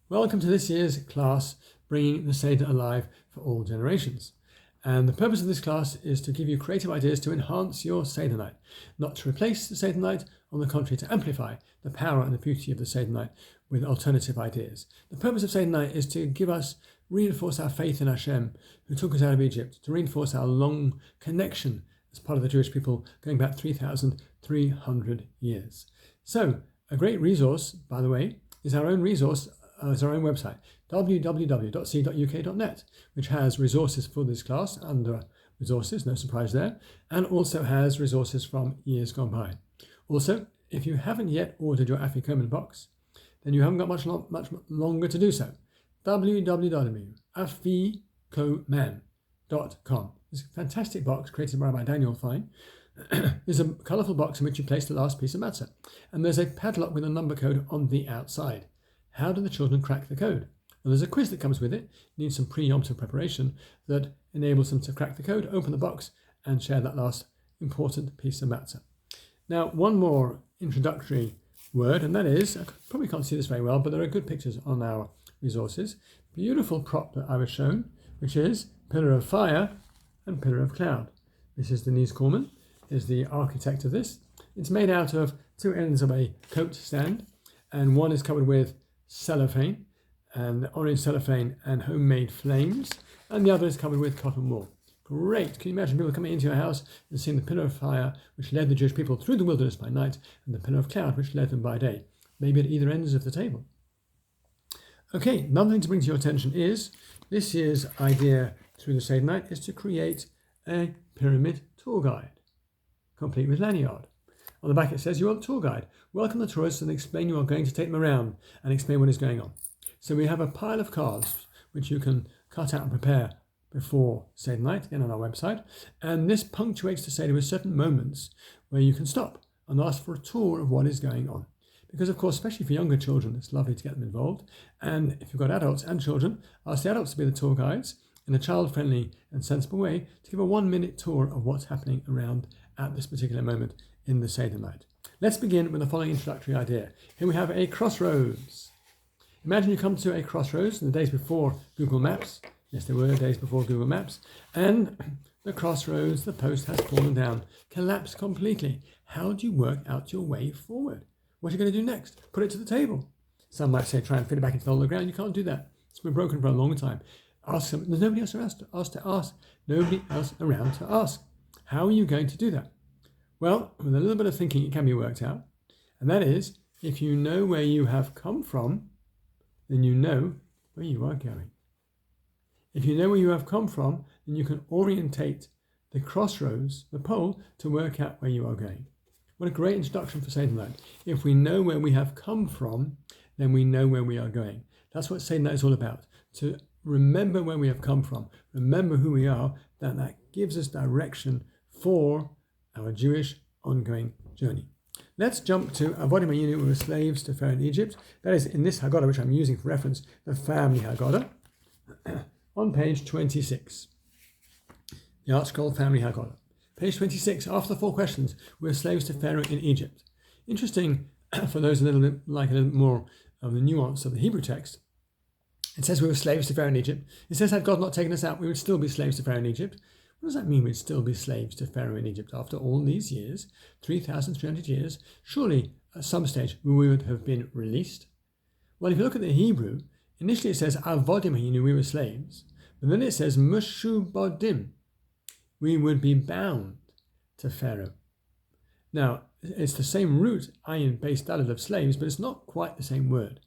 Welcome to this year's class, Bringing the Seder Alive for All Generations. And the purpose of this class is to give you creative ideas to enhance your Seder night, not to replace the Seder night, on the contrary, to amplify the power and the beauty of the Seder night with alternative ideas. The purpose of Seder night is to reinforce our faith in Hashem, who took us out of Egypt, to reinforce our long connection as part of the Jewish people going back 3,300 years. So, a great resource, by the way, is our own website, www.c.uk.net, which has resources for this class under resources, no surprise there, and also has resources from years gone by. Also, if you haven't yet ordered your Afikoman box, then you haven't got much longer to do so. www.afikoman.com. This fantastic box created by Rabbi Daniel Fine is a colourful box in which you place the last piece of matzah, and there's a padlock with a number code on the outside. How do the children crack the code? Well, there's a quiz that comes with it. You need some pre-Yom Tov preparation that enables them to crack the code, open the box, and share that last important piece of matzah. Now, one more introductory word, and that is, I probably can't see this very well, but there are good pictures on our resources. Beautiful prop that I was shown, which is pillar of fire and pillar of cloud. This is Denise Corman, is the architect of this. It's made out of two ends of a coat stand, and one is covered with cellophane, and orange cellophane and homemade flames, and the other is covered with cotton wool. Great! Can you imagine people coming into your house and seeing the pillar of fire, which led the Jewish people through the wilderness by night, and the pillar of cloud, which led them by day, maybe at either ends of the table. Okay, another thing to bring to your attention is this year's idea through the Seder night is to create a pyramid tour guide, complete with lanyard. On the back it says, "You are the tour guide. Welcome the tourists and explain you are going to take them around and explain what is going on." So we have a pile of cards which you can cut out and prepare before Seder night, again on our website. And this punctuates the Seder with certain moments where you can stop and ask for a tour of what is going on. Because of course, especially for younger children, it's lovely to get them involved. And if you've got adults and children, ask the adults to be the tour guides in a child-friendly and sensible way to give a 1-minute tour of what's happening around at this particular moment in the Seder night. Let's begin with the following introductory idea. Here we have a crossroads. Imagine you come to a crossroads in the days before Google Maps. Yes, there were days before Google Maps. And the crossroads, the post has fallen down, collapsed completely. How do you work out your way forward? What are you going to do next? Put it to the table. Some might say try and fit it back into the hole of the ground. You can't do that. It's been broken for a long time. Ask them. There's nobody else around to ask. Nobody else around to ask. How are you going to do that? Well, with a little bit of thinking, it can be worked out. And that is, if you know where you have come from, then you know where you are going. If you know where you have come from, then you can orientate the crossroads, the pole, to work out where you are going. What a great introduction for Seder night. If we know where we have come from, then we know where we are going. That's what Seder night is all about. To remember where we have come from, remember who we are, that gives us direction for our Jewish ongoing journey. Let's jump to Avodim Hayinu, who were slaves to Pharaoh in Egypt. That is in this Haggadah, which I'm using for reference, the family Haggadah, on page 26. The Art Scroll Family Haggadah. Page 26, after the 4 questions, we were slaves to Pharaoh in Egypt. Interesting, for those a little more of the nuance of the Hebrew text, it says we were slaves to Pharaoh in Egypt. It says had God not taken us out, we would still be slaves to Pharaoh in Egypt. What does that mean, we'd still be slaves to Pharaoh in Egypt? After all these years, 3,300 years, surely at some stage we would have been released. Well, if you look at the Hebrew, initially it says Avodim Hayinu, we were slaves. But then it says Mushubadim, we would be bound to Pharaoh. Now, it's the same root, ayin based daled of slaves, but it's not quite the same word.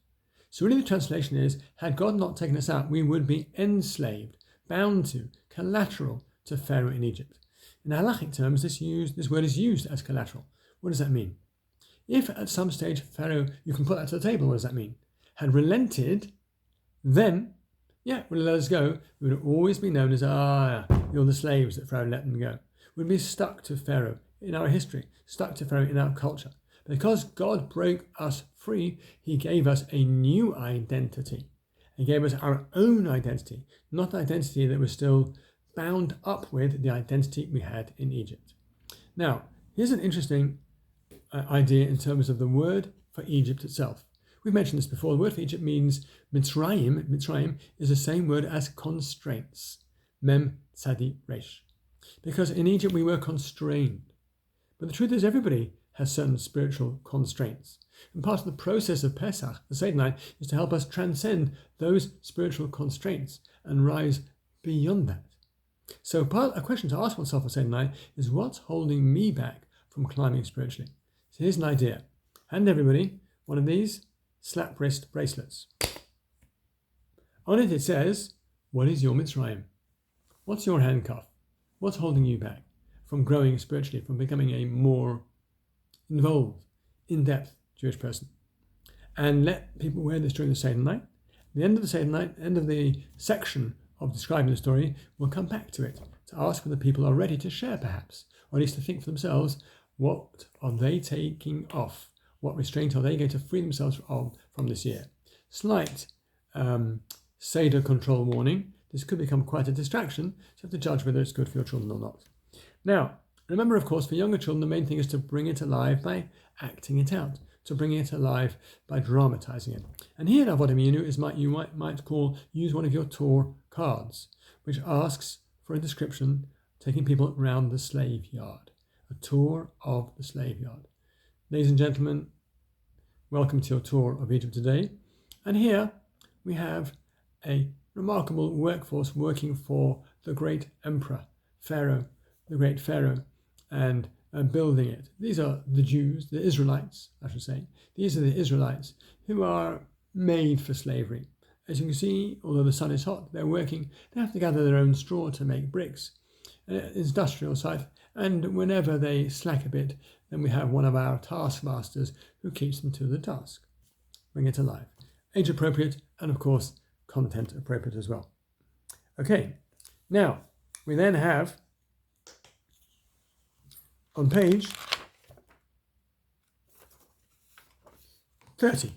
So really the translation is, had God not taken us out, we would be enslaved, bound to, collateral to Pharaoh in Egypt. In halachic terms, this word is used as collateral. What does that mean? If at some stage Pharaoh, you can put that to the table, what does that mean? Had relented, then, would let us go, we would always be known as, you're the slaves that Pharaoh let them go. We'd be stuck to Pharaoh in our history, stuck to Pharaoh in our culture. Because God broke us free, he gave us a new identity. He gave us our own identity, not the identity that was still bound up with the identity we had in Egypt. Now, here's an interesting idea in terms of the word for Egypt itself. We've mentioned this before. The word for Egypt means Mitzrayim. Mitzrayim is the same word as constraints. Mem Tzadi Resh. Because in Egypt we were constrained. But the truth is everybody has certain spiritual constraints. And part of the process of Pesach, the Seder night, is to help us transcend those spiritual constraints and rise beyond that. So a question to ask oneself on Seder night is, what's holding me back from climbing spiritually? So here's an idea. Hand everybody one of these slap wrist bracelets. On it says, what is your Mitzrayim? What's your handcuff? What's holding you back from growing spiritually, from becoming a more involved, in-depth Jewish person? And let people wear this during the Seder night. At the end of the Seder night, end of the section of describing the story, we'll come back to it to ask whether people are ready to share perhaps, or at least to think for themselves, what are they taking off? What restraint are they going to free themselves from this year? Slight Seder control warning. This could become quite a distraction, so you have to judge whether it's good for your children or not. Now, remember, of course, for younger children, the main thing is to bring it alive by acting it out, to bring it alive by dramatizing it. And here at Avodah Minu is you might use one of your Torah cards, which asks for a description taking people around the slave yard, a tour of the slave yard. Ladies and gentlemen, welcome to your tour of Egypt today. And here we have a remarkable workforce working for the great emperor, Pharaoh, the great Pharaoh, and building it. These are the Jews, the Israelites, I should say. These are the Israelites who are made for slavery. As you can see, although the sun is hot, they're working. They have to gather their own straw to make bricks. It's an industrial site, and whenever they slack a bit, then we have one of our taskmasters who keeps them to the task. Bring it alive. Age appropriate, and of course, content appropriate as well. Okay, now we then have on page 30,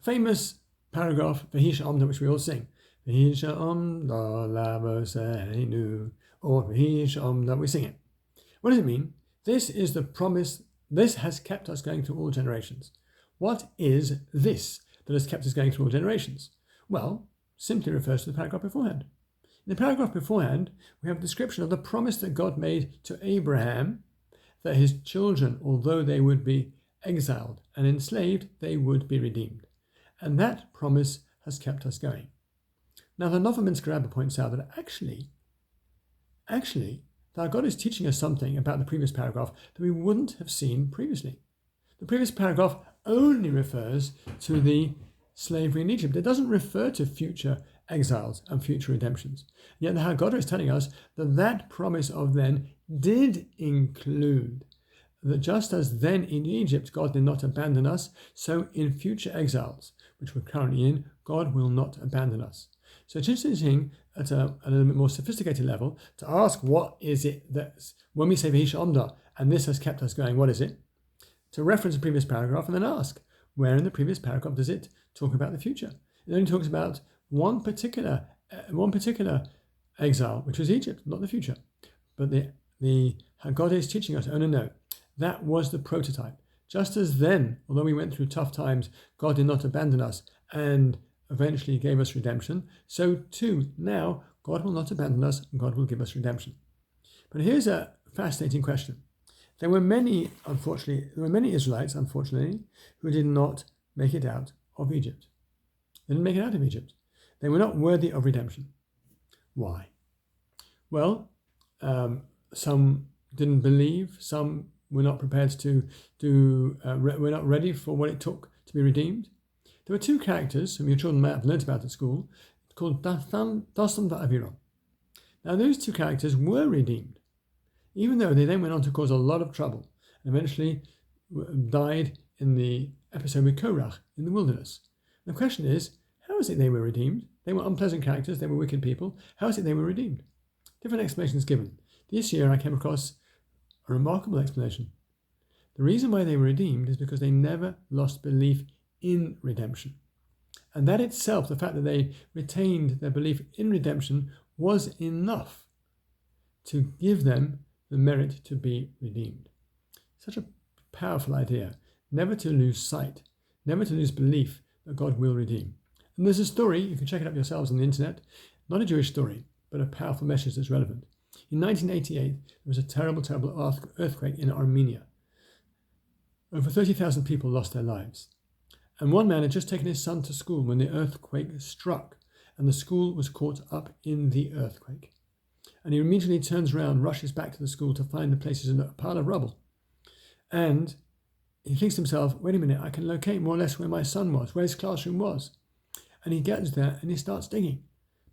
famous paragraph, V'hisha Omda, which we all sing. V'hisha Omda Lavoseinu, or V'hisha Omda, we sing it. What does it mean? This is the promise. This has kept us going through all generations. What is this that has kept us going through all generations? Well, simply refers to the paragraph beforehand. In the paragraph beforehand, we have a description of the promise that God made to Abraham that his children, although they would be exiled and enslaved, they would be redeemed. And that promise has kept us going. Now, the Novominsker Rabbi points out that actually, that God is teaching us something about the previous paragraph that we wouldn't have seen previously. The previous paragraph only refers to the slavery in Egypt. It doesn't refer to future exiles and future redemptions. Yet the Haggadah is telling us that that promise of then did include that just as then in Egypt God did not abandon us, so in future exiles, which we're currently in, God will not abandon us. So it's interesting at a little bit more sophisticated level to ask, what is it that, when we say V'hisha Omda, and this has kept us going, what is it? To reference the previous paragraph and then ask, where in the previous paragraph does it talk about the future? It only talks about one particular exile, which was Egypt, not the future. But the Haggadah is teaching us, no, that was the prototype. Just as then, although we went through tough times, God did not abandon us and eventually gave us redemption, so too now God will not abandon us and God will give us redemption. But here's a fascinating question. There were many Israelites, unfortunately, who did not make it out of Egypt. They didn't make it out of Egypt. They were not worthy of redemption. Why? Well, some didn't believe, some were not prepared were not ready for what it took to be redeemed. There were two characters whom your children might have learnt about at school, called Dathan and Aviram. Now those two characters were redeemed, even though they then went on to cause a lot of trouble and eventually died in the episode with Korach in the wilderness. The question is, how is it they were redeemed? They were unpleasant characters, they were wicked people. How is it they were redeemed? Different explanations given. This year I came across a remarkable explanation. The reason why they were redeemed is because they never lost belief in redemption. And that itself, the fact that they retained their belief in redemption, was enough to give them the merit to be redeemed. Such a powerful idea. Never to lose sight, never to lose belief that God will redeem. And there's a story, you can check it up yourselves on the internet, not a Jewish story, but a powerful message that's relevant. In 1988, there was a terrible, terrible earthquake in Armenia. Over 30,000 people lost their lives. And one man had just taken his son to school when the earthquake struck, and the school was caught up in the earthquake. And he immediately turns around, rushes back to the school to find the places in a pile of rubble. And he thinks to himself, wait a minute, I can locate more or less where my son was, where his classroom was. And he gets there and he starts digging.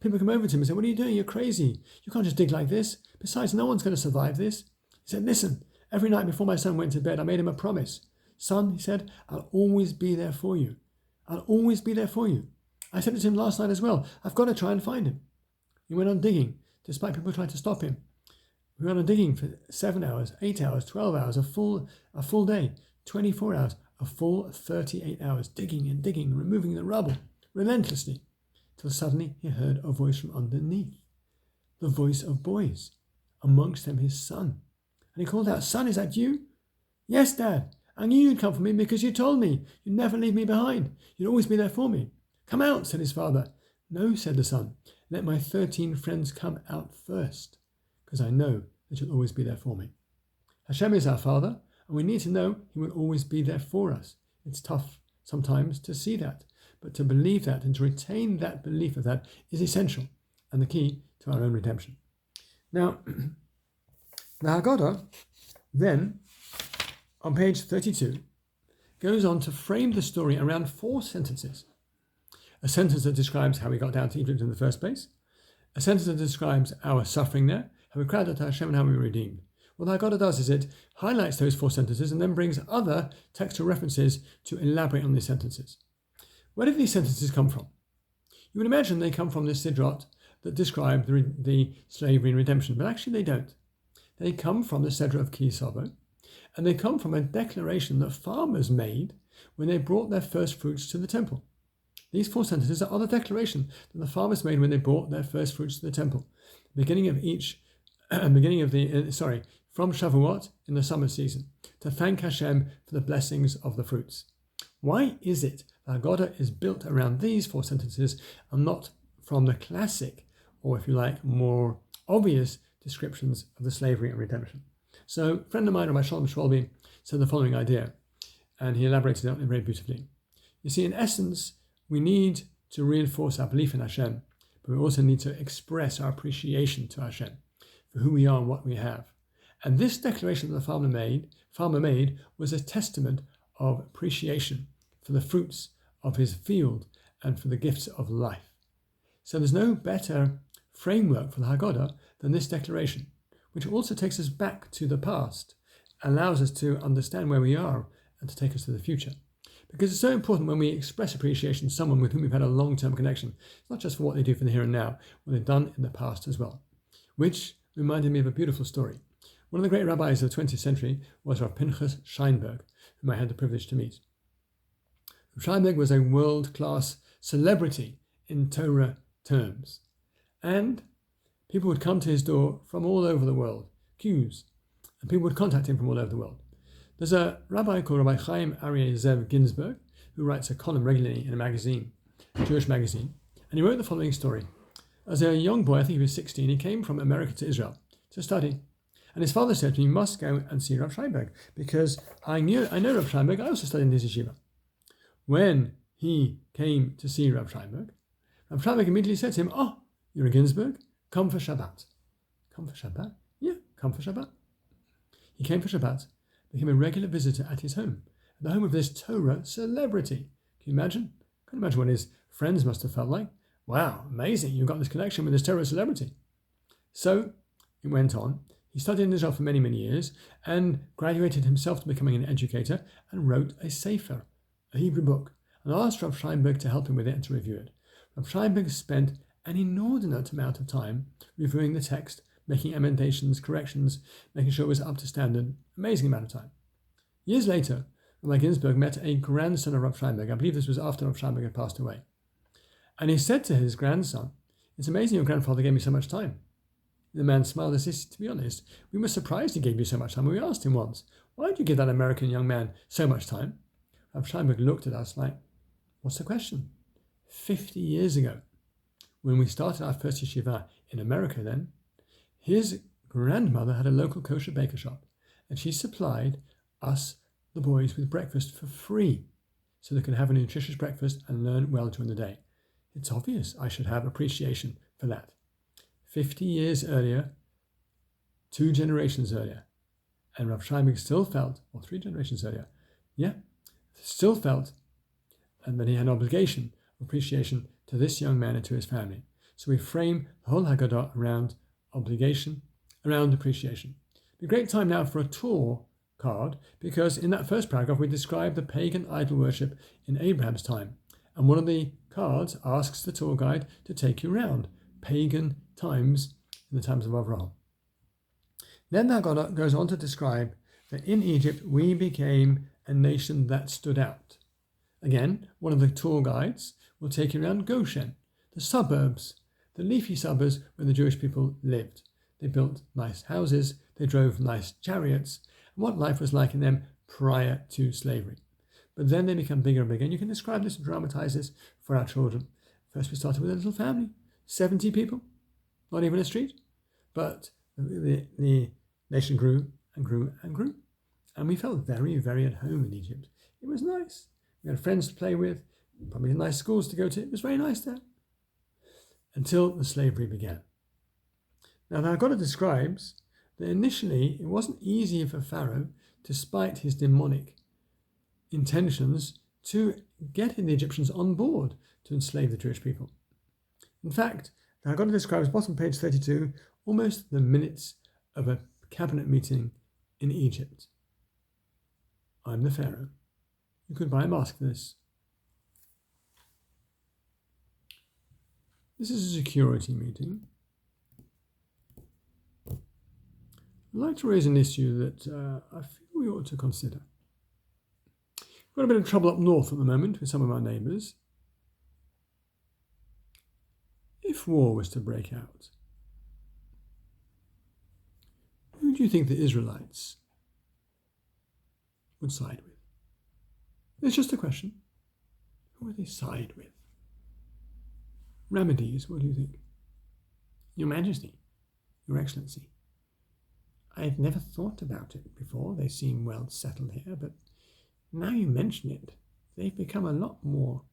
People come over to him and say, what are you doing? You're crazy. You can't just dig like this. Besides, no one's going to survive this. He said, listen, every night before my son went to bed, I made him a promise. Son, he said, I'll always be there for you. I'll always be there for you. I said it to him last night as well. I've got to try and find him. He went on digging, despite people trying to stop him. We went on digging for 7 hours, 8 hours, 12 hours, a full day, 24 hours, a full 38 hours, digging and digging, removing the rubble, relentlessly, till suddenly he heard a voice from underneath, the voice of boys, amongst them his son. And he called out, son, is that you? Yes, Dad. I knew you'd come for me because you told me you'd never leave me behind. You'd always be there for me. Come out, said his father. No, said the son. Let my 13 friends come out first, because I know that you'll always be there for me. Hashem is our Father, and we need to know He will always be there for us. It's tough sometimes to see that, but to believe that and to retain that belief of that is essential and the key to our own redemption. Now, the Haggadah then, on page 32, goes on to frame the story around 4 sentences. A sentence that describes how we got down to Egypt in the first place, a sentence that describes our suffering there, how we cried out to Hashem and how we were redeemed. What the Haggadah does is it highlights those 4 sentences and then brings other textual references to elaborate on these sentences. Where did these sentences come from? You would imagine they come from the Sidrot that describe the slavery and redemption, but actually they don't. They come from the Seder of Ki Savo, and they come from a declaration that farmers made when they brought their first fruits to the temple. These 4 sentences are the declaration that the farmers made when they brought their first fruits to the temple. From Shavuot in the summer season, to thank Hashem for the blessings of the fruits. Why is it that Haggadah is built around these 4 sentences and not from the classic, or if you like, more obvious descriptions of the slavery and redemption? So a friend of mine, Rabbi Shalom Shwalbi, said the following idea, and he elaborated on it very beautifully. You see, in essence, we need to reinforce our belief in Hashem, but we also need to express our appreciation to Hashem for who we are and what we have. And this declaration that the farmer made was a testament of appreciation for the fruits of his field and for the gifts of life. So there's no better framework for the Haggadah than this declaration, which also takes us back to the past, allows us to understand where we are and to take us to the future. Because it's so important when we express appreciation to someone with whom we've had a long-term connection, not just for what they do for the here and now, what they've done in the past as well. Which reminded me of a beautiful story. One of the great rabbis of the 20th century was Rav Pinchas Scheinberg, whom I had the privilege to meet. Rav Scheinberg was a world-class celebrity in Torah terms. And people would come to his door from all over the world, queues, and people would contact him from all over the world. There's a rabbi called Rabbi Chaim Aryeh Zev Ginsburg, who writes a column regularly in a magazine, a Jewish magazine, and he wrote the following story. As a young boy, I think he was 16, he came from America to Israel to study. And his father said to me, you must go and see Rav Scheinberg, because I know Rav Scheinberg, I also studied in his yeshiva. When he came to see Rav Scheinberg immediately said to him, oh, you're a Ginsburg? Come for Shabbat. Come for Shabbat? Yeah, come for Shabbat. He came for Shabbat, became a regular visitor at his home, at the home of this Torah celebrity. Can you imagine? Can't imagine what his friends must have felt like. Wow, amazing, you've got this connection with this Torah celebrity. So it went on. He studied in Israel for many, many years and graduated himself to becoming an educator and wrote a Sefer, a Hebrew book, and asked Rav Scheinberg to help him with it and to review it. Rav Scheinberg spent an inordinate amount of time reviewing the text, making emendations, corrections, making sure it was up to standard. Amazing amount of time. Years later, Rabbi Ginsburg met a grandson of Rav Scheinberg. I believe this was after Rav Scheinberg had passed away. And he said to his grandson, it's amazing your grandfather gave me so much time. The man smiled and said, to be honest, we were surprised he gave you so much time. We asked him once, why did you give that American young man so much time? Rav Steinberg looked at us like, what's the question? 50 years ago, when we started our first yeshiva in America then, his grandmother had a local kosher baker shop, and she supplied us, the boys, with breakfast for free, so they could have a nutritious breakfast and learn well during the day. It's obvious I should have appreciation for that. 50 years earlier, 2 generations earlier, and Rav Steinberg still felt, or 3 generations earlier, still felt, and that he had an obligation of appreciation to this young man and to his family. So we frame the whole Haggadah around obligation, around appreciation. It's a great time now for a tour card, because in that first paragraph we describe the pagan idol worship in Abraham's time, and one of the cards asks the tour guide to take you around pagan times in the times of Avraham. Then that goes on to describe that in Egypt we became a nation that stood out. Again, one of the tour guides will take you around Goshen, the suburbs, the leafy suburbs where the Jewish people lived. They built nice houses, they drove nice chariots, and what life was like in them prior to slavery. But then they become bigger and bigger, and you can describe this and dramatize this for our children. First we started with a little family, 70 people, not even a street, but the nation grew and grew and grew. And we felt very, very at home in Egypt. It was nice. We had friends to play with, probably nice schools to go to. It was very nice there. Until the slavery began. Now the Haggadah describes that initially it wasn't easy for Pharaoh, despite his demonic intentions, to get the Egyptians on board to enslave the Jewish people. In fact, the Haggadah describes, bottom page 32, almost the minutes of a cabinet meeting in Egypt. I'm the Pharaoh. You could buy a mask for this. This is a security meeting. I'd like to raise an issue that I feel we ought to consider. We've got a bit of trouble up north at the moment with some of our neighbours. If war was to break out, who do you think the Israelites would side with? It's just a question. Who would they side with? Remedies, what do you think? Your Majesty, Your Excellency. I've never thought about it before. They seem well settled here, but now you mention it, they've become a lot more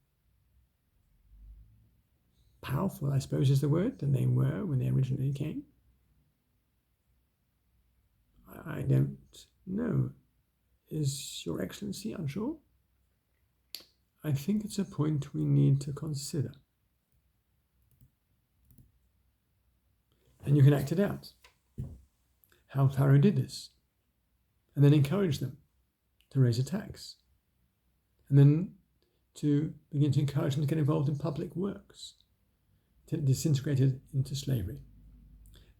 powerful, I suppose is the word, than they were when they originally came. I don't know. Is Your Excellency unsure? I think it's a point we need to consider. And you can act it out. How Pharaoh did this. And then encourage them to raise a tax. And then to begin to encourage them to get involved in public works. To disintegrate it into slavery.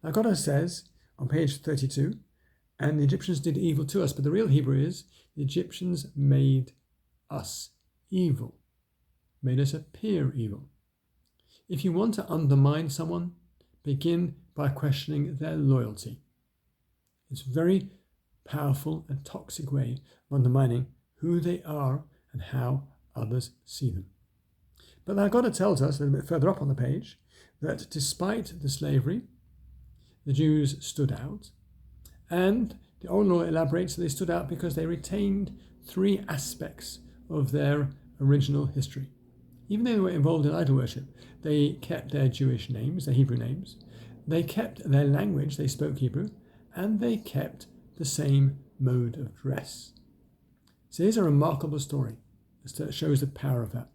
Now God says on page 32, and the Egyptians did evil to us. But the real Hebrew is, the Egyptians made us evil. Made us appear evil. If you want to undermine someone, begin by questioning their loyalty. It's a very powerful and toxic way of undermining who they are and how others see them. But now God tells us, a little bit further up on the page, that despite the slavery, the Jews stood out. And the oral law elaborates that they stood out because they retained 3 aspects of their original history. Even though they were involved in idol worship, they kept their Jewish names, their Hebrew names. They kept their language, they spoke Hebrew, and they kept the same mode of dress. So here's a remarkable story that shows the power of that.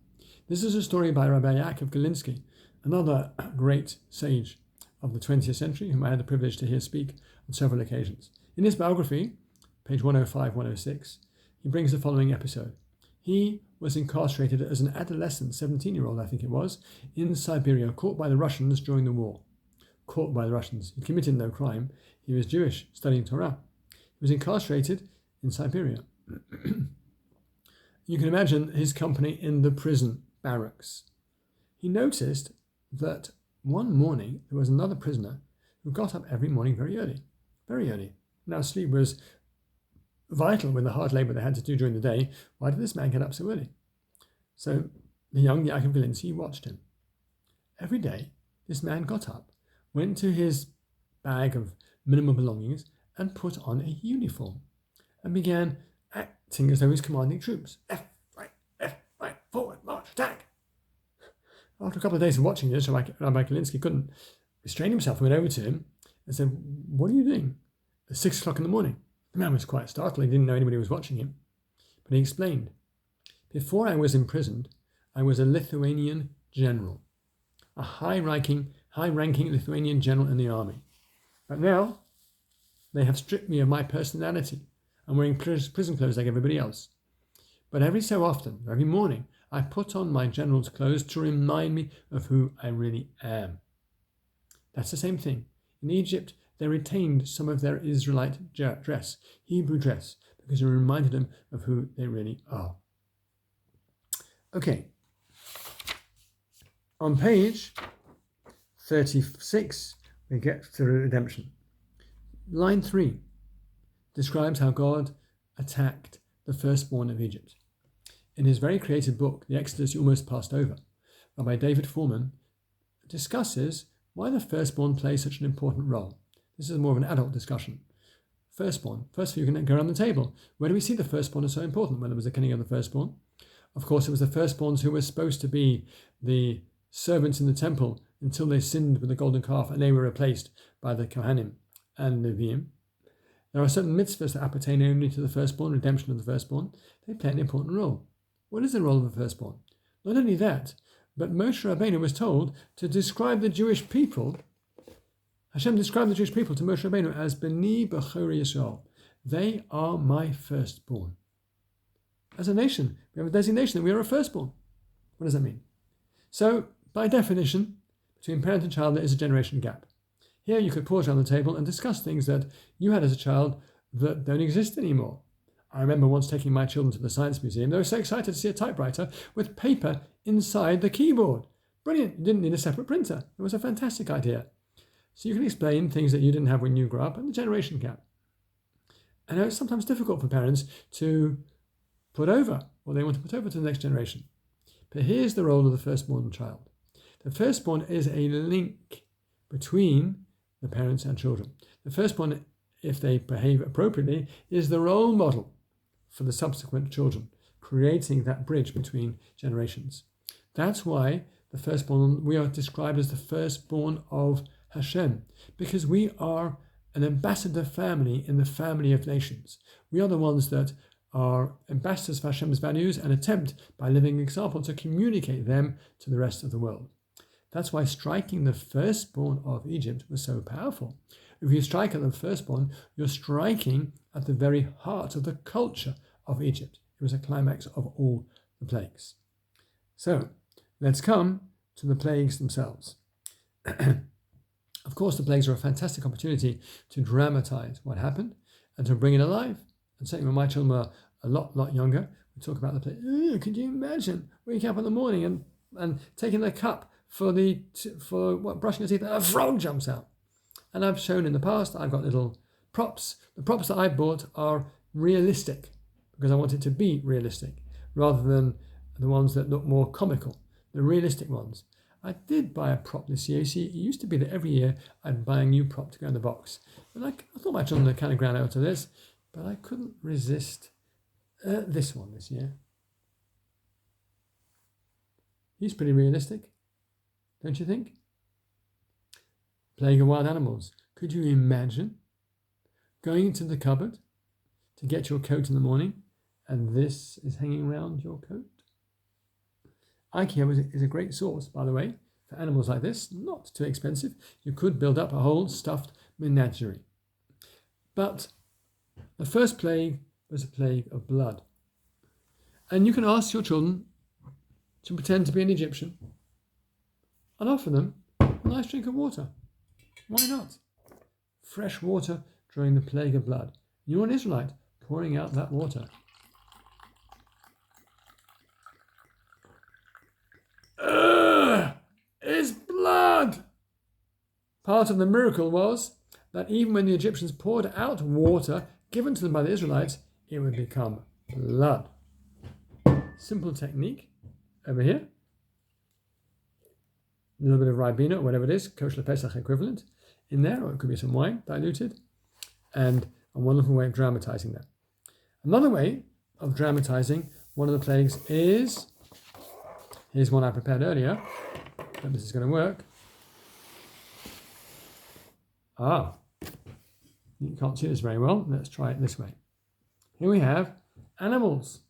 This is a story by Rabbi Yaakov Galinsky, another great sage of the 20th century, whom I had the privilege to hear speak on several occasions. In his biography, page 105-106, he brings the following episode. He was incarcerated as an adolescent, 17-year-old I think it was, in Siberia, caught by the Russians during the war. Caught by the Russians. He committed no crime. He was Jewish, studying Torah. He was incarcerated in Siberia. You can imagine his company in the prison barracks. He noticed that one morning there was another prisoner who got up every morning very early. Now sleep was vital with the hard labor they had to do during the day, why did this man get up so early? So the young Yaakov Galinsky watched him. Every day, this man got up, went to his bag of minimal belongings, and put on a uniform, and began acting as though he was commanding troops. Left, right, forward, march, attack. After a couple of days of watching this, Rabbi Galinsky couldn't restrain himself and went over to him and said, "What are you doing?" At 6 o'clock in the morning. The man was quite startled. He didn't know anybody was watching him. But he explained, "Before I was imprisoned, I was a Lithuanian general, a high-ranking Lithuanian general in the army. But now, they have stripped me of my personality. I'm wearing prison clothes like everybody else. But every so often, every morning, I put on my general's clothes to remind me of who I really am." That's the same thing. In Egypt, they retained some of their Israelite dress, Hebrew dress, because it reminded them of who they really are. Okay. On page 36, we get to redemption. Line 3 describes how God attacked the firstborn of Egypt. In his very creative book, The Exodus You Almost Passed Over, Rabbi David Herman discusses why the firstborn plays such an important role. This is more of an adult discussion. Firstborn. First of all, you can go around the table. Where do we see the firstborn as so important when there was a killing of the firstborn? Of course, it was the firstborns who were supposed to be the servants in the temple until they sinned with the golden calf and they were replaced by the Kohanim and Leviim. There are certain mitzvahs that appertain only to the firstborn, redemption of the firstborn. They play an important role. What is the role of the firstborn? Not only that, but Moshe Rabbeinu was told to describe the Jewish people. Hashem described the Jewish people to Moshe Rabbeinu as B'ni B'chori Yisrael. They are my firstborn. As a nation, we have a designation that we are a firstborn. What does that mean? So, by definition, between parent and child, there is a generation gap. Here you could pause around the table and discuss things that you had as a child that don't exist anymore. I remember once taking my children to the Science Museum. They were so excited to see a typewriter with paper inside the keyboard. Brilliant. You didn't need a separate printer. It was a fantastic idea. So you can explain things that you didn't have when you grew up and the generation gap. I know it's sometimes difficult for parents to put over what they want to put over to the next generation. But here's the role of the firstborn child. The firstborn is a link between the parents and children. The firstborn, if they behave appropriately, is the role model for the subsequent children, creating that bridge between generations. That's why the firstborn, we are described as the firstborn of Hashem, because we are an ambassador family in the family of nations. We are the ones that are ambassadors for Hashem's values and attempt, by living example, to communicate them to the rest of the world. That's why striking the firstborn of Egypt was so powerful. If you strike at the firstborn, you're striking at the very heart of the culture of Egypt. It was a climax of all the plagues. So, let's come to the plagues themselves. Of course, the plagues are a fantastic opportunity to dramatize what happened and to bring it alive. And certainly when my children were a lot younger, we talk about the plague. Could you imagine waking up in the morning and taking the cup for brushing your teeth, and a frog jumps out? And I've shown in the past, I've got little props. The props that I bought are realistic because I want it to be realistic rather than the ones that look more comical, the realistic ones. I did buy a prop this year. You see, it used to be that every year I'd buy a new prop to go in the box. And I thought my children had kind of ground out of this, but I couldn't resist this one this year. He's pretty realistic, don't you think? Plague of wild animals. Could you imagine going into the cupboard to get your coat in the morning and this is hanging around your coat? IKEA is a great source, by the way, for animals like this. Not too expensive. You could build up a whole stuffed menagerie. But the first plague was a plague of blood. And you can ask your children to pretend to be an Egyptian and offer them a nice drink of water. Why not? Fresh water during the plague of blood. You're an Israelite pouring out that water. It's blood! Part of the miracle was that even when the Egyptians poured out water given to them by the Israelites, it would become blood. Simple technique over here. A little bit of Ribena, or whatever it is, kosher Pesach equivalent, in there, or it could be some wine diluted, and a wonderful way of dramatizing that. Another way of dramatizing one of the plagues is, here's one I prepared earlier, hope this is going to work. You can't see this very well, let's try it this way. Here we have animals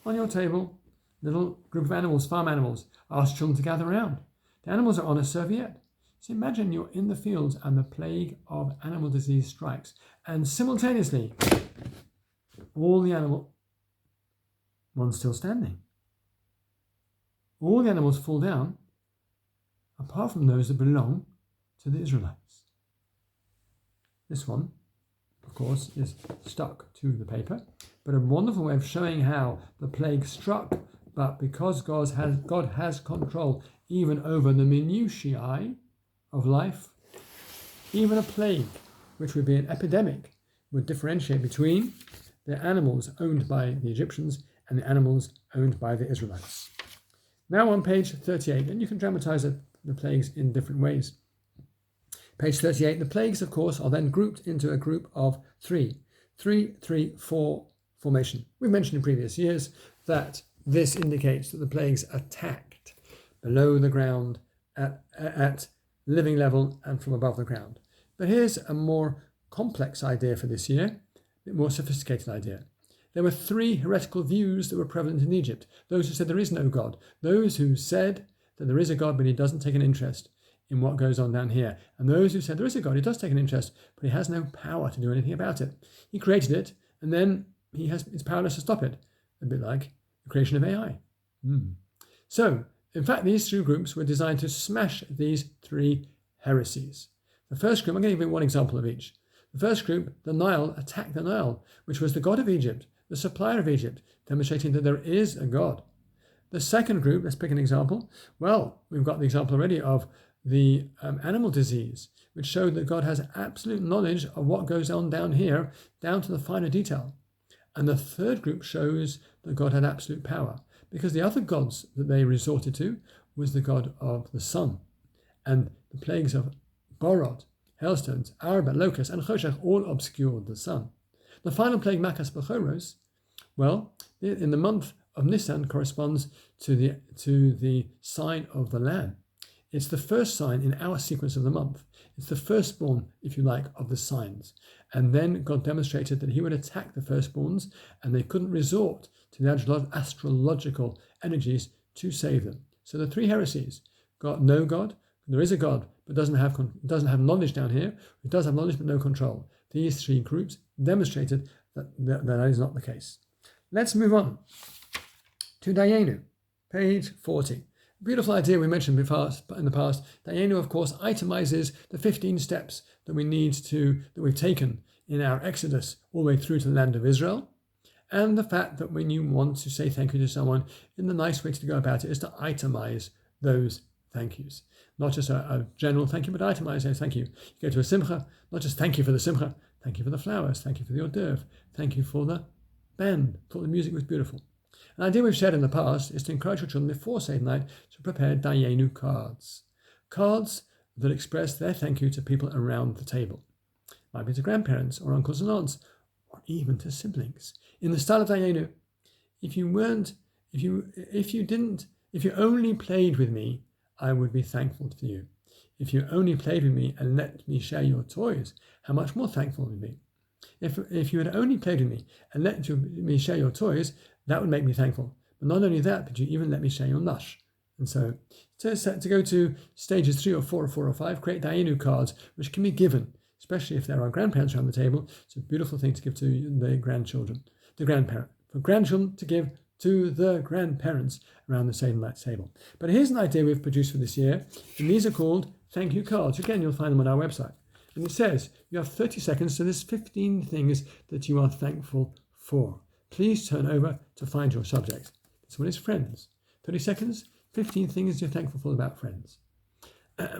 on your table, little group of animals, farm animals, ask children to gather around. The animals are on a serviette. So imagine you're in the fields and the plague of animal disease strikes, and simultaneously, all the animal, one's still standing. All the animals fall down, apart from those that belong to the Israelites. This one, of course, is stuck to the paper, but a wonderful way of showing how the plague struck, but because God has control even over the minutiae of life, even a plague, which would be an epidemic, would differentiate between the animals owned by the Egyptians and the animals owned by the Israelites. Now on page 38, and you can dramatize the plagues in different ways. Page 38, the plagues, of course, are then grouped into a group of 3. 3-3-4 formation. We've mentioned in previous years that this indicates that the plagues attacked below the ground at living level and from above the ground. But here's a more complex idea for this year, a bit more sophisticated idea. There were 3 heretical views that were prevalent in Egypt. Those who said there is no God. Those who said that there is a God, but he doesn't take an interest in what goes on down here. And those who said there is a God, he does take an interest, but he has no power to do anything about it. He created it, and then it's powerless to stop it. A bit like the creation of AI. So, in fact, these 2 groups were designed to smash these 3 heresies. The first group, I'm going to give you one example of each. The first group, the Nile, attacked the Nile, which was the god of Egypt, the supplier of Egypt, demonstrating that there is a God. The second group, let's pick an example. Well, we've got the example already of the animal disease, which showed that God has absolute knowledge of what goes on down here, down to the finer detail. And the third group shows that God had absolute power, because the other gods that they resorted to was the god of the sun. And the plagues of Borod, hailstones, Araba, locusts, and Choshech all obscured the sun. The final plague, Makas Bechoros, well, in the month of Nisan corresponds to the sign of the Lamb. It's the first sign in our sequence of the month. It's the firstborn, if you like, of the signs. And then God demonstrated that he would attack the firstborns, and they couldn't resort to the astrological energies to save them. So the 3 heresies: God, no God, there is a God, but doesn't have knowledge down here. It does have knowledge, but no control. These 3 groups demonstrated that is not the case. Let's move on to Dayenu, page 40. Beautiful idea we mentioned in the past. Dayenu, of course, itemizes the 15 steps that we've taken in our exodus all the way through to the land of Israel. And the fact that when you want to say thank you to someone, in the nice way to go about it is to itemize those thank yous. Not just a general thank you, but itemize a thank you. You go to a simcha, not just thank you for the simcha, thank you for the flowers, thank you for the hors d'oeuvre, thank you for the band, thought the music was beautiful. An idea we've shared in the past is to encourage your children before Seder night to prepare Dayenu cards. Cards that express their thank you to people around the table. Might be to grandparents or uncles and aunts, or even to siblings. In the style of Dayenu, if you only played with me, I would be thankful to you. If you only played with me and let me share your toys, how much more thankful would you be? If you had only played with me and let me share your toys, that would make me thankful. But not only that, but you even let me share your lush. And so to go to stages 3 or 4 or 4 or 5, create Dayenu cards, which can be given, especially if there are grandparents around the table. It's a beautiful thing to give to the for grandchildren to give to the grandparents around the same table. But here's an idea we've produced for this year, and these are called thank you cards. Again, you'll find them on our website. And it says you have 30 seconds, so there's 15 things that you are thankful for. Please turn over to find your subject. This one is friends. 30 seconds, 15 things you're thankful for about friends.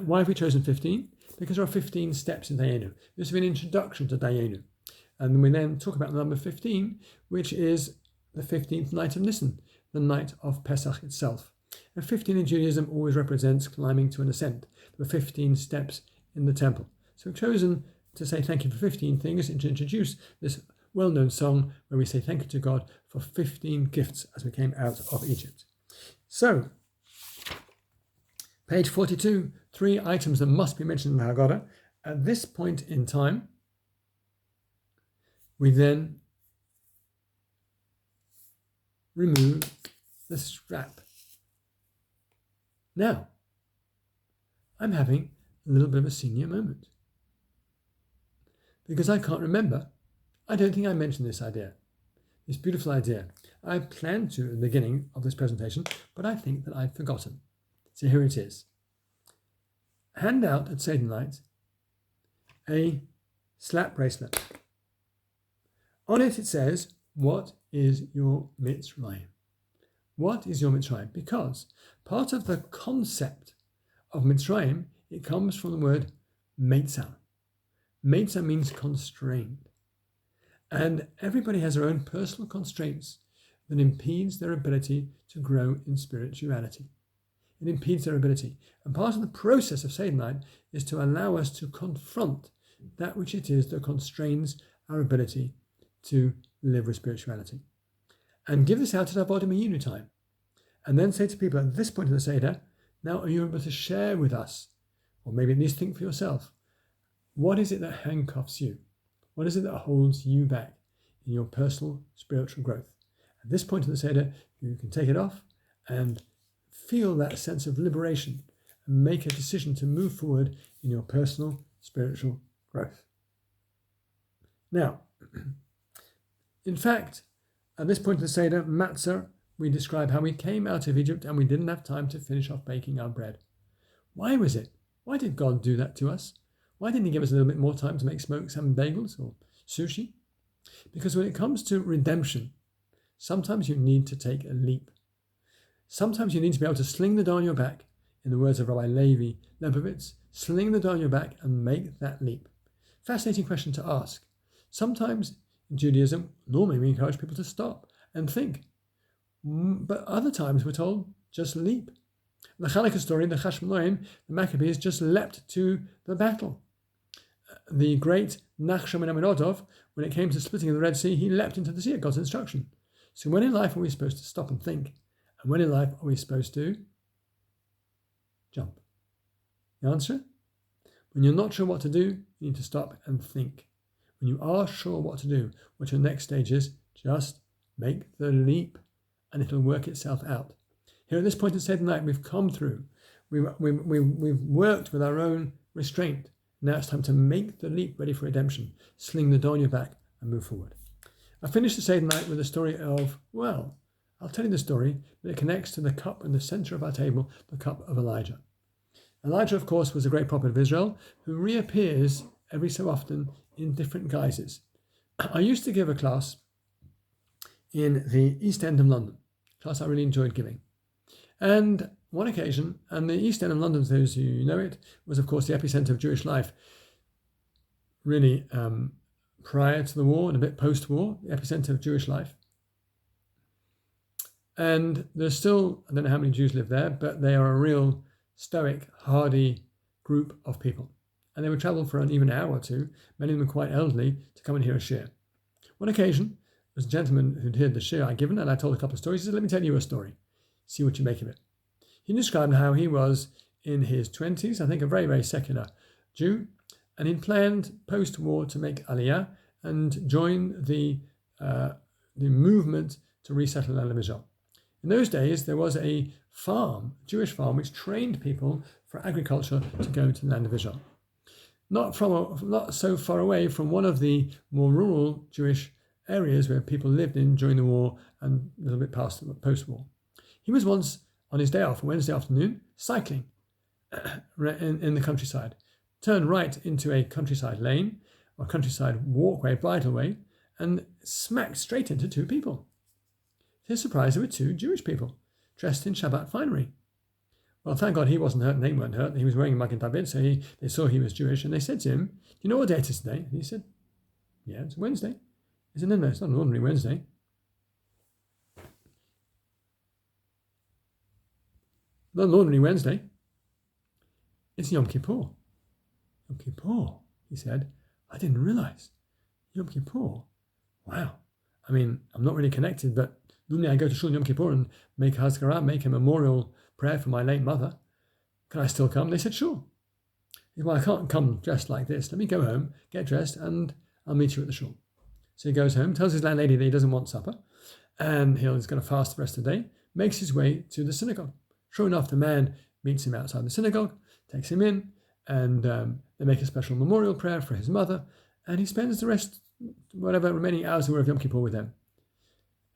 Why have we chosen 15? Because there are 15 steps in Dayenu. This will be an introduction to Dayenu. And we then talk about the number 15, which is the 15th night of Nisan, the night of Pesach itself. And 15 in Judaism always represents climbing to an ascent. There were 15 steps in the temple. So we've chosen to say thank you for 15 things and to introduce this well-known song where we say thank you to God for 15 gifts as we came out of Egypt. So, page 42, 3 items that must be mentioned in the Haggadah. At this point in time, we then remove the strap. Now, I'm having a little bit of a senior moment because I can't remember. I don't think I mentioned this idea, this beautiful idea. I planned to at the beginning of this presentation, but I think that I've forgotten. So here it is. Hand out at Seder night a slap bracelet. On it says, what is your Mitzrayim? What is your Mitzrayim? Because part of the concept of Mitzrayim, it comes from the word Meitzah. Meitzah means constrained. And everybody has their own personal constraints that impedes their ability to grow in spirituality. It impedes their ability. And part of the process of Seder night is to allow us to confront that which it is that constrains our ability to live with spirituality. And give this out at our Avodah Miyinu time. And then say to people at this point in the Seder, now are you able to share with us, or maybe at least think for yourself, what is it that handcuffs you? What is it that holds you back in your personal spiritual growth? At this point in the Seder, you can take it off and feel that sense of liberation and make a decision to move forward in your personal spiritual growth. Now, in fact, at this point in the Seder, Matzah, we describe how we came out of Egypt and we didn't have time to finish off baking our bread. Why was it? Why did God do that to us? Why didn't he give us a little bit more time to make smoked salmon bagels or sushi? Because when it comes to redemption, sometimes you need to take a leap. Sometimes you need to be able to sling the dough on your back, in the words of Rabbi Levi Lebovitz, sling the dough on your back and make that leap. Fascinating question to ask. Sometimes in Judaism, normally we encourage people to stop and think. But other times we're told, just leap. The Chanukah story, the Chashmonaim, the Maccabees just leapt to the battle. The great Nachshon ben Aminadov, when it came to splitting of the Red Sea, he leapt into the sea at God's instruction. So when in life are we supposed to stop and think? And when in life are we supposed to jump? The answer? When you're not sure what to do, you need to stop and think. When you are sure what to do, what your next stage is, just make the leap and it'll work itself out. Here at this point in Seder night, we've come through. We've worked with our own restraint. Now it's time to make the leap ready for redemption. Sling the dough on your back and move forward. I finished the Seder night with a story of, well, I'll tell you the story, but it connects to the cup in the center of our table, the cup of Elijah. Elijah, of course, was a great prophet of Israel who reappears every so often in different guises. I used to give a class in the East End of London, a class I really enjoyed giving. And one occasion, and the East End of London, those who know it, was of course the epicenter of Jewish life, really prior to the war and a bit post-war, the epicenter of Jewish life. And there's still, I don't know how many Jews live there, but they are a real stoic, hardy group of people. And they would travel for an even hour or two, many of them quite elderly, to come and hear a shir. One occasion, there was a gentleman who'd heard the shir I'd given, and I told a couple of stories. He said, let me tell you a story. See what you make of it. He described how he was in his 20s, I think a very, very secular Jew, and he'd planned post-war to make Aliyah and join the movement to resettle the land of Israel. In those days, there was a farm, a Jewish farm, which trained people for agriculture to go to the land of Israel. Not so far away from one of the more rural Jewish areas where people lived in during the war and a little bit past post-war. He was once on his day off, Wednesday afternoon, cycling in the countryside. Turned right into a countryside lane or countryside walkway, bridleway, and smacked straight into two people. To his surprise, there were two Jewish people dressed in Shabbat finery. Well, thank God he wasn't hurt and they weren't hurt. He was wearing a Magen David, so they saw he was Jewish, and they said to him, "Do you know what day it is today?" And he said, Yeah, it's Wednesday. He said, no, it's not an ordinary Wednesday. Not an ordinary Wednesday. It's Yom Kippur. Yom Kippur, he said. I didn't realize. Yom Kippur. Wow. I mean, I'm not really connected, but normally I go to Shul Yom Kippur and make Hazkarah, make a memorial prayer for my late mother. Can I still come? They said, sure. He said, well, I can't come dressed like this. Let me go home, get dressed, and I'll meet you at the shul. So he goes home, tells his landlady that he doesn't want supper, and he's going to fast the rest of the day, makes his way to the synagogue. Sure enough, the man meets him outside the synagogue, takes him in, and they make a special memorial prayer for his mother, and he spends the rest, whatever remaining hours of Yom Kippur with them.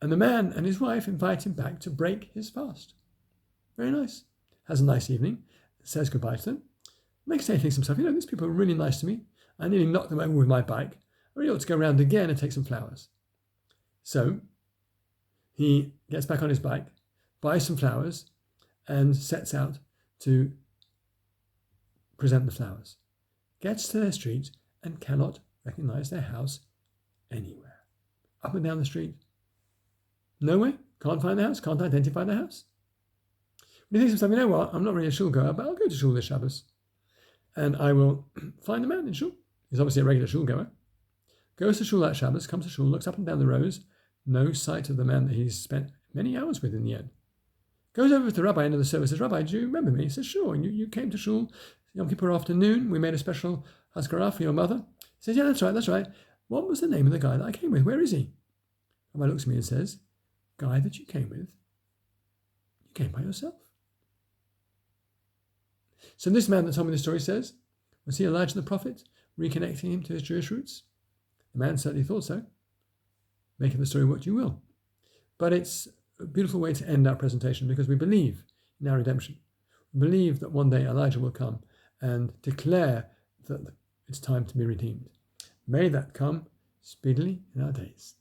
And the man and his wife invite him back to break his fast. Very nice. Has a nice evening, says goodbye to them. Next day he thinks to himself, these people are really nice to me. I nearly knocked them over with my bike. I really ought to go around again and take some flowers. So he gets back on his bike, buys some flowers, and sets out to present the flowers. Gets to their street and cannot recognize their house anywhere. Up and down the street. Nowhere. Can't find the house. Can't identify the house. He thinks to himself, what? I'm not really a shul goer, but I'll go to shul this Shabbos. And I will find the man in shul. He's obviously a regular shul goer. Goes to shul that Shabbos, comes to shul, looks up and down the rows. No sight of the man that he's spent many hours with in the end. Goes over to the rabbi end of the service, says, Rabbi, do you remember me? He says, sure. You came to shul Yom Kippur afternoon. We made a special Hazkarah for your mother. He says, yeah, that's right. What was the name of the guy that I came with? Where is he? Rabbi looks at me and says, guy that you came with? You came by yourself. So this man that told me the story says, was he Elijah the prophet, reconnecting him to his Jewish roots? The man certainly thought so. Make of the story what you will. But it's a beautiful way to end our presentation because we believe in our redemption. We believe that one day Elijah will come and declare that it's time to be redeemed. May that come speedily in our days.